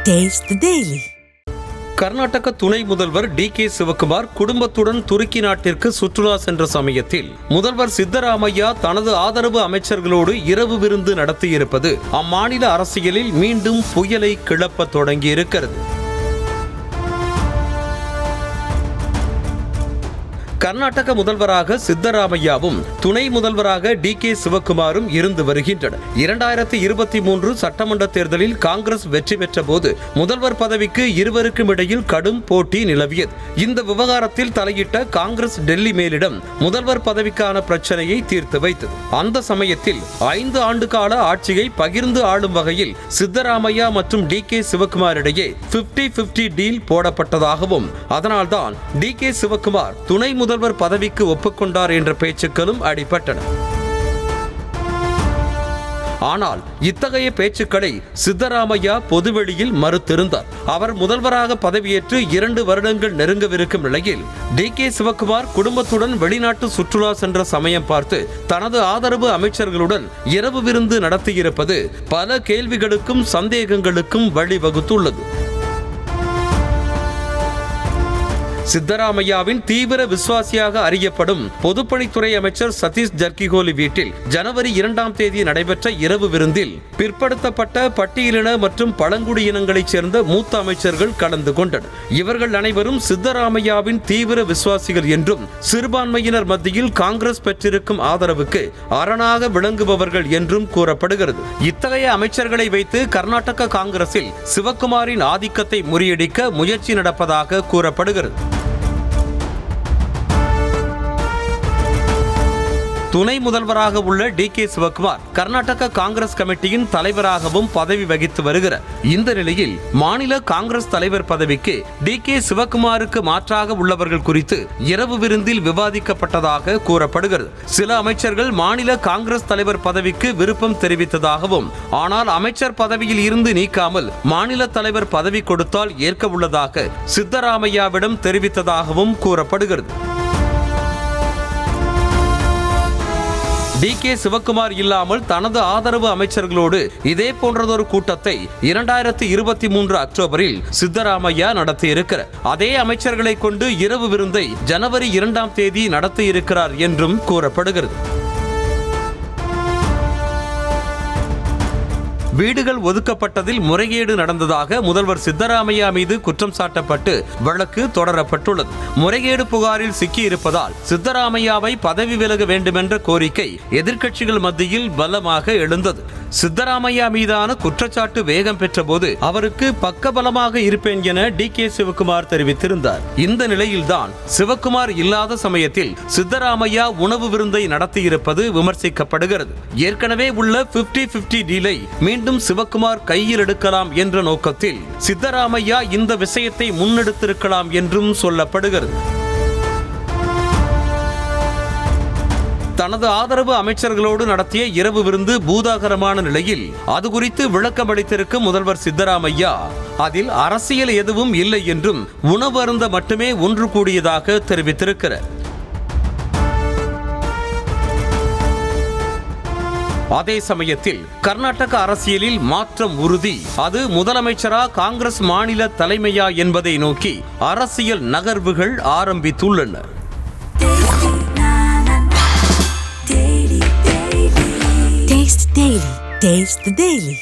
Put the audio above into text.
Taste the Daily. Karnataka துணை முதல்வர் DK. Sivakumar குடும்பத்துடன் துருக்கி நாட்டிற்கு சுற்றுலா சென்ற சமயத்தில் முதல்வர் சித்தராமையா தனது ஆதரவு அமைச்சர்களோடு இரவு விருந்து நடத்தியிருப்பது அம்மாநில அரசியலில் மீண்டும் புயலை கிளப்ப தொடங்கியிருக்கிறது. கர்நாடக முதல்வராக சித்தராமையாவும் துணை முதல்வராக டி.கே. சிவக்குமாரும் இருந்து வருகின்றனர். 2023 சட்டமன்ற தேர்தலில் காங்கிரஸ் வெற்றி பெற்ற போது முதல்வர் பதவிக்கு இருவருக்கும் இடையில் கடும் போட்டி நிலவியது. இந்த விவகாரத்தில் தலையிட்ட காங்கிரஸ் டெல்லி மேலிடம் முதல்வர் பதவிக்கான பிரச்சனையை தீர்த்து வைத்தது. அந்த சமயத்தில் 5 ஆண்டு கால ஆட்சியை பகிர்ந்து ஆளும் வகையில் சித்தராமையா மற்றும் டி.கே. சிவக்குமார் இடையே 50-50 டீல் போடப்பட்டதாகவும் அதனால்தான் டி.கே. சிவக்குமார் துணை முதல்வர் பதவிக்கு ஒப்புக்கொண்டார் என்ற பேச்சுக்களும் அடிபட்டன. ஆனால் இத்தகைய பேச்சுக்களை சித்தராமையா பொதுவெளியில் மறுத்திருந்தார். அவர் முதல்வராக பதவியேற்று 2 வருடங்கள் நெருங்கவிருக்கும் நிலையில் டி.கே. சிவக்குமார் குடும்பத்துடன் வெளிநாட்டு சுற்றுலா சென்ற சமயம் பார்த்து தனது ஆதரவு அமைச்சர்களுடன் இரவு விருந்து நடத்தியிருப்பது பல கேள்விகளுக்கும் சந்தேகங்களுக்கும் வழிவகுத்துள்ளது. சித்தராமையாவின் தீவிர விசுவாசியாக அறியப்படும் பொதுப்பணித்துறை அமைச்சர் சதீஷ் ஜர்கிஹோலி வீட்டில் ஜனவரி 2ஆம் தேதி நடைபெற்ற இரவு விருந்தில் பிற்படுத்தப்பட்ட பட்டியலின மற்றும் பழங்குடியினங்களைச் சேர்ந்த மூத்த அமைச்சர்கள் கலந்து கொண்டனர். இவர்கள் அனைவரும் சித்தராமையாவின் தீவிர விசுவாசிகள் என்றும் சிறுபான்மையினர் மத்தியில் காங்கிரஸ் பெற்றிருக்கும் ஆதரவுக்கு அரணாக விளங்குபவர்கள் என்றும் கூறப்படுகிறது. இத்தகைய அமைச்சர்களை வைத்து கர்நாடக காங்கிரஸில் சிவக்குமாரின் ஆதிக்கத்தை முறியடிக்க முயற்சி நடப்பதாக கூறப்படுகிறது. துணை முதல்வராக உள்ள டி.கே. சிவக்குமார் கர்நாடக காங்கிரஸ் கமிட்டியின் தலைவராகவும் பதவி வகித்து வருகிறார். இந்த நிலையில் மாநில காங்கிரஸ் தலைவர் பதவிக்கு டி.கே. சிவக்குமாருக்கு மாற்றாக உள்ளவர்கள் குறித்து இரவு விருந்தில் விவாதிக்கப்பட்டதாக கூறப்படுகிறது. சில அமைச்சர்கள் மாநில காங்கிரஸ் தலைவர் பதவிக்கு விருப்பம் தெரிவித்ததாகவும் ஆனால் அமைச்சர் பதவியில் இருந்து நீக்காமல் மாநில தலைவர் பதவி கொடுத்தால் ஏற்க உள்ளதாக சித்தராமையாவிடம் தெரிவித்ததாகவும் கூறப்படுகிறது. டி.கே. சிவக்குமார் இல்லாமல் தனது ஆதரவு அமைச்சர்களோடு இதே போன்றதொரு கூட்டத்தை 2023 அக்டோபரில் சித்தராமையா நடத்தியிருக்கிறார். அதே அமைச்சர்களை கொண்டு இரவு விருந்தை ஜனவரி 2ஆம் தேதி நடத்தியிருக்கிறார் என்றும் கூறப்படுகிறது. வீடுகள் ஒதுக்கப்பட்டதில் முறைகேடு நடந்ததாக முதல்வர் சித்தராமையா மீது குற்றம் சாட்டப்பட்டு வழக்கு தொடரப்பட்டுள்ளது. முறைகேடு புகாரில் சிக்கியிருப்பதால் சித்தராமையாவை பதவி விலக வேண்டுமென்ற கோரிக்கை எதிர்க்கட்சிகள் மத்தியில் பலமாக எழுந்தது. சித்தராமையா மீதான குற்றச்சாட்டு வேகம் பெற்ற போது அவருக்கு பக்கபலமாக இருப்பேன் என டி.கே. சிவக்குமார் தெரிவித்திருந்தார். இந்த நிலையில்தான் சிவக்குமார் இல்லாத சமயத்தில் சித்தராமையா உணவு விருந்தை நடத்தியிருப்பது விமர்சிக்கப்படுகிறது. ஏற்கனவே உள்ள 50-50 டீலை மீண்டும் சிவக்குமார் கையில் எடுக்கலாம் என்ற நோக்கத்தில் சித்தராமையா இந்த விஷயத்தை முன்னெடுத்திருக்கலாம் என்றும் சொல்லப்படுகிறது. தனது ஆதரவு அமைச்சர்களோடு நடத்திய இரவு விருந்து பூதாகரமான நிலையில் அது குறித்து விளக்கம் அளித்திருக்கும் முதல்வர் சித்தராமையா அதில் அரசியல் எதுவும் இல்லை என்றும் உணவு அருந்த மட்டுமே ஒன்று கூடியதாக தெரிவித்திருக்கிறார். அதே சமயத்தில் கர்நாடக அரசியலில் மாற்றம் உறுதி. அது முதலமைச்சரா காங்கிரஸ் மாநில தலைமையா என்பதை நோக்கி அரசியல் நகர்வுகள் ஆரம்பித்துள்ளன. Taste the Daily.